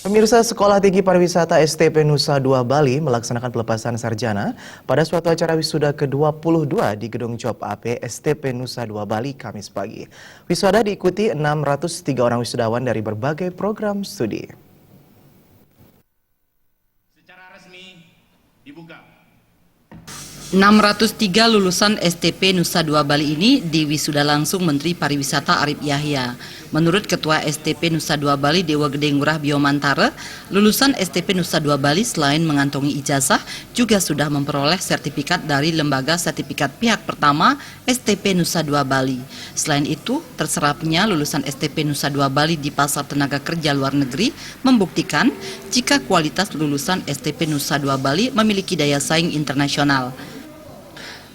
Pemirsa Sekolah Tinggi Pariwisata STP Nusa Dua Bali melaksanakan pelepasan sarjana pada suatu acara wisuda ke-22 di Gedung Job AP STP Nusa Dua Bali Kamis pagi. Wisuda diikuti 603 orang wisudawan dari berbagai program studi. Secara resmi dibuka. 603 lulusan STP Nusa Dua Bali ini diwisuda langsung Menteri Pariwisata Arif Yahya. Menurut Ketua STP Nusa Dua Bali Dewa Gede Ngurah Biomantara, lulusan STP Nusa Dua Bali selain mengantongi ijazah juga sudah memperoleh sertifikat dari Lembaga Sertifikat Pihak Pertama STP Nusa Dua Bali. Selain itu, terserapnya lulusan STP Nusa Dua Bali di pasar tenaga kerja luar negeri membuktikan jika kualitas lulusan STP Nusa Dua Bali memiliki daya saing internasional.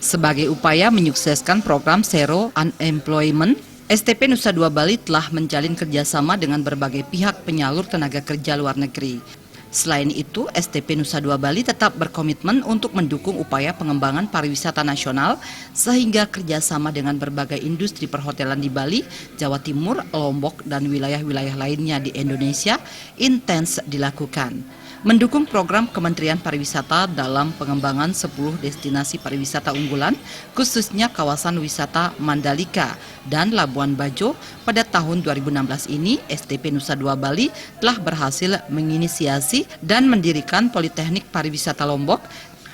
Sebagai upaya menyukseskan program Zero Unemployment, STP Nusa Dua Bali telah menjalin kerjasama dengan berbagai pihak penyalur tenaga kerja luar negeri. Selain itu, STP Nusa Dua Bali tetap berkomitmen untuk mendukung upaya pengembangan pariwisata nasional sehingga kerjasama dengan berbagai industri perhotelan di Bali, Jawa Timur, Lombok, dan wilayah-wilayah lainnya di Indonesia intens dilakukan. Mendukung program Kementerian Pariwisata dalam pengembangan 10 destinasi pariwisata unggulan, khususnya kawasan wisata Mandalika dan Labuan Bajo, pada tahun 2016 ini STP Nusa Dua Bali telah berhasil menginisiasi dan mendirikan Politeknik Pariwisata Lombok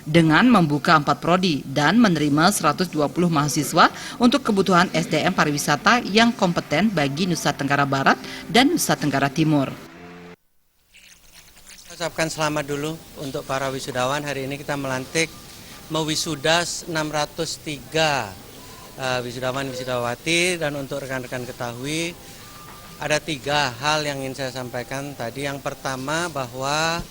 dengan membuka 4 prodi dan menerima 120 mahasiswa untuk kebutuhan SDM pariwisata yang kompeten bagi Nusa Tenggara Barat dan Nusa Tenggara Timur. Ucapkan selamat dulu untuk para wisudawan. Hari ini kita melantik mewisuda 603 wisudawan-wisudawati, dan untuk rekan-rekan ketahui ada 3 hal yang ingin saya sampaikan tadi. Yang pertama bahwa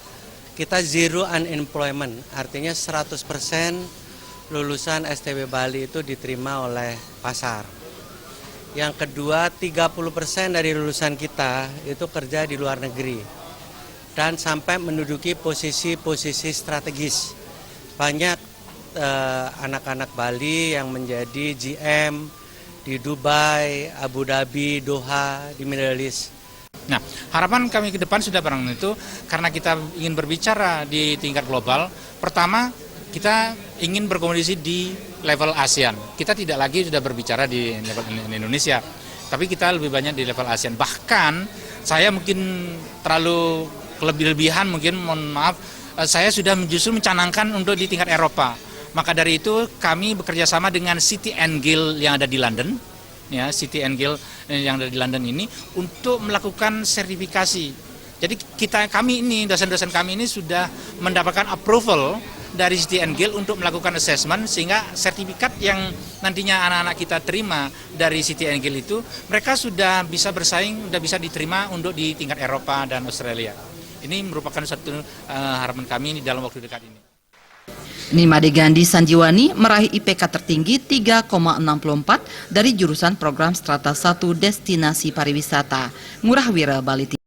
kita zero unemployment, artinya 100% lulusan STB Bali itu diterima oleh pasar. Yang kedua, 30% dari lulusan kita itu kerja di luar negeri dan sampai menduduki posisi-posisi strategis. Banyak anak-anak Bali yang menjadi GM di Dubai, Abu Dhabi, Doha, di Middle East. Nah, harapan kami ke depan sudah barang itu, karena kita ingin berbicara di tingkat global. Pertama, kita ingin berkomunikasi di level ASEAN. Kita tidak lagi sudah berbicara di level Indonesia, tapi kita lebih banyak di level ASEAN. Bahkan saya mungkin terlalu lebih-lebihan, mungkin mohon maaf, saya sudah justru mencanangkan untuk di tingkat Eropa. Maka dari itu kami bekerja sama dengan City and Guild yang ada di London, ya, City and Guild yang ada di London ini untuk melakukan sertifikasi. Jadi kami ini, dosen-dosen kami ini sudah mendapatkan approval dari City and Guild untuk melakukan assessment, sehingga sertifikat yang nantinya anak-anak kita terima dari City and Guild itu, mereka sudah bisa bersaing, sudah bisa diterima untuk di tingkat Eropa dan Australia. Ini merupakan satu harapan kami dalam waktu dekat ini. Nimade Gandhi Sanjiwani meraih IPK tertinggi 3,64 dari jurusan program Strata 1 Destinasi Pariwisata. Ngurah Wira Bali.